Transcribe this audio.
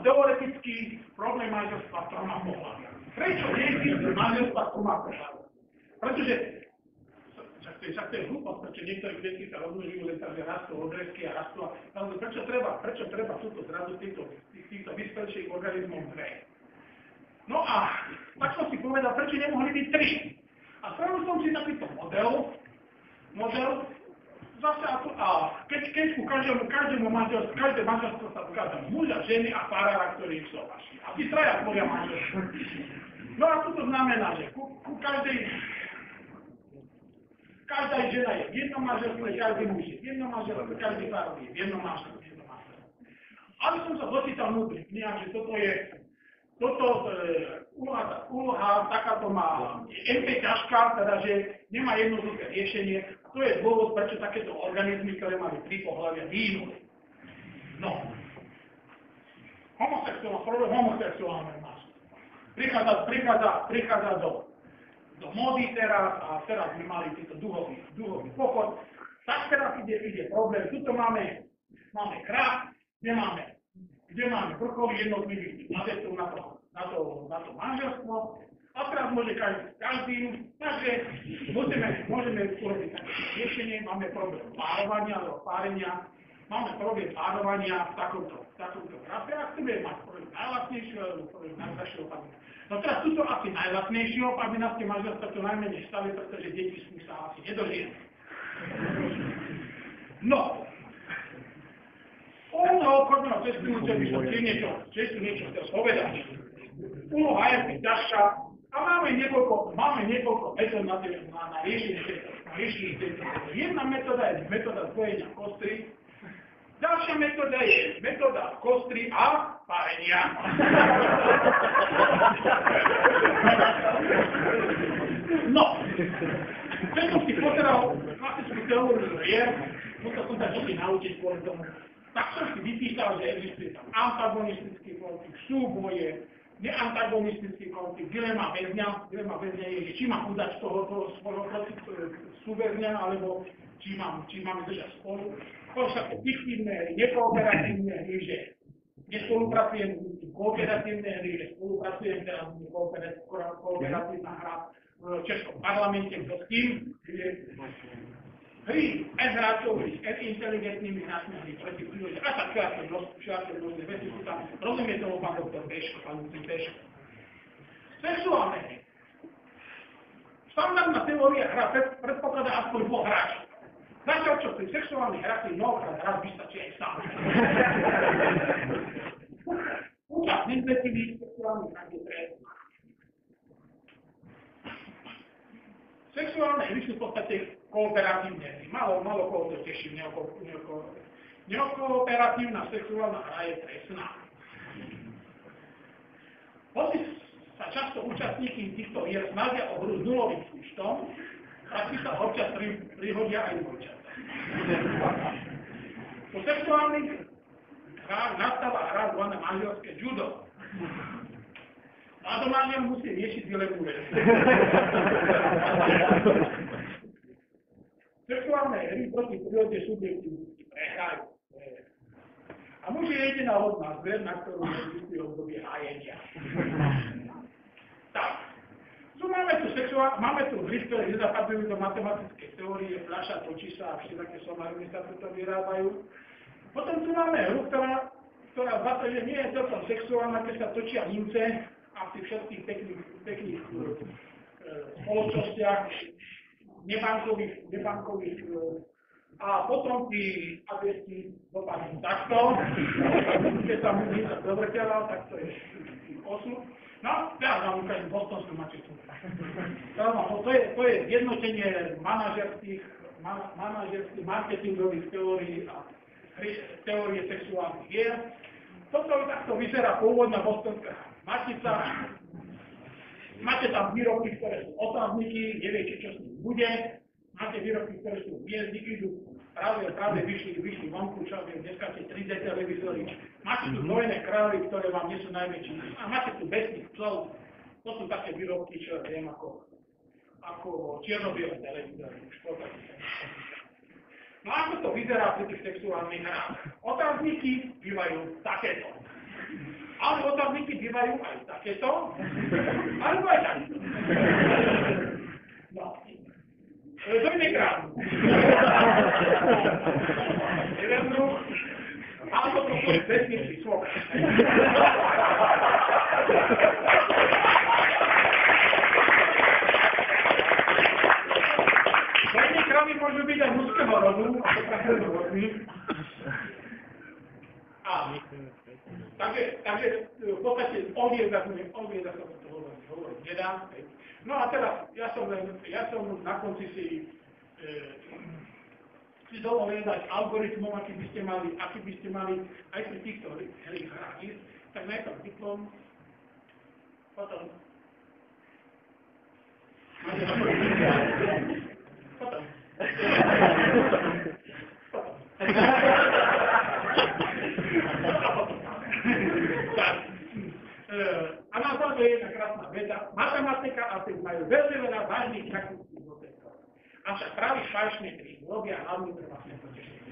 teoretický problém manželstva troma pohľadami. Prečo neexistuje manželstva troma pohľadami? Pretože však to je hlúposť, prečo niektoré klietky sa rozmnožujú, len tam rastú odrezky a rastú. Prečo treba túto zrazu týchto vyspelších organizmov dve? No a tak som si povedal, prečo nemohli byť tri? A spravil som si takýto model, zase keď ku každému manželstvu, každé manželstvo sa ukázal muža, ženy a farára, ktorí ich súhlasia. A tí traja tvoria manželstvo. No a toto znamená, že ku každá žena je v jednom manželstve, každý muž je v jednom manželstve, každý farár je v jednom manželstve. Ale som sa dočítal vnútri kniha, že toto úloha takáto má MP ťažká, teda že nemá jednoduché riešenie. A to je dôvod, prečo takéto organizmy, ktoré mali tri pohlavia, vyhnuli. No. Homosexuálne manželstvo. Prichádza do módy teraz a teraz by mali týto duhový pochod. Tak teraz ide problém. Tuto máme krát, kde máme vrcholí jednotlivých adeptov na to manželstvo. A teraz môže každý, takže môžeme urobiť také riešenie. Máme problém párovania alebo párenia. Máme problém párovania v takomto rafe. A chceme mať problém najlacnejšieho alebo problém najdražšieho padina. No teraz túto asi najlacnejšieho padina ste manželstva to najmenej staví, pretože deti sa asi nedožijú. No. Chodného cestujúce by som tiež niečo chcel povedať. Úloha je ťažká a máme niekoľko metód na riešenie tejto. Jedna metóda je metóda spojenia kostry, ďalšia metóda je metóda kostry a párenia. No, keď som si pozeral klasickú teóriu hier, musel som sa vždy naučiť kvôli tomu. Tak som si vypísal, že existuje tam antagonistický konflikt, súboje, neantagonistický konflikt, dilema väzňa je, že či mám udať toho svojho súväzňa, alebo či máme držať spolu. To však fiktívne hry, nekooperatívne hry, že nespolupracujem v kooperatívne hry, že spolupracujem teraz kooperatívna hra v Českom parlamente, kto s tým, hry hráčovi, inteligentnými hráčmi hry proti prírode. A tak šiaľké rôzne veci sú tam. Rozumie tomu pán doktor Beško, pán Lucin Beško. Sexuálne hry. Štandardná teória hra predpokladá aspoň dvoch hráčov. Zatiaľ, čo pri sexuálnych hrách je mnohokrát raz vystačí aj sám. Účastník tých sexuálnych hrách je trest. Sexuálne hry sú v podstate kooperatívne hry. Malo koho to teší, neokooperatívna sexuálna hra je trestná. Hoci sa často účastníky týchto hier snažia o hru s nulovým súčtom, tak si sa občas prihodia aj dvojčatá. Po sexuálnych hrách nastáva hra zvaná manželské judo. Mladomanžel musí riešiť dilemu veci. Sexuálne hry proti prírode subjektivnosti prehrajú. A muž je jediná hodná zver, na ktorú existuje obdobie hájenia. Tak. Máme tu hry, ktoré nezapadajú do matematickej teórie, fľaša, točí sa a všetké somariny sa tu vyrábajú. Potom tu máme hru, ktorá zase, že nie je celkom sexuálna, keď sa točia mince a v tých všetkých pekných spoločnostiach, nebankových a potom tí adepti dopadnú takto, keď sa minca dovrťala, tak to je osud. No, teraz vám ukážem bostonskú mačetu. To je zjednotenie manažerských, marketingových teórií a teórie sexuálnych hier. Toto takto vyzerá pôvodná bostonská matica. Máte tam výrobky, ktoré sú otázniky, neviete, čo s nimi bude. Máte výrobky, ktoré sú hviezdy, idú práve vyšli vonku, čo viem, dneska tie 3D televízory. Máte tu dvojné krály, ktoré vám nie sú najväčší. A máte tu besných psov. To sú také výrobky, čo viem, ako čierno-biele televízory. No ako to vyzerá pri tých sexuálnych hrách? Otázniky bývajú takéto. Ale otázniky bývajú aj takéto, alebo aj takéto. No. To je nekrát. Jeden druh, alebo to sú vesničí slova. Jedné kravy môžu byť aj mužského rodu, a to také rôzny. Takže v podstate odvieda sa to hovoriť nedá. No a teraz, ja som na konci si dovolil dať algoritmom, aký by ste mali aj pri týchto hierarchiách, tak najprv diplom, potom a na to je jedna krásna veda. Matematika a fyzika majú veľmi veľa vážnych praktických dôsledkov. Avšak práve falšné tri robia hlavný pre vlastné potešenie.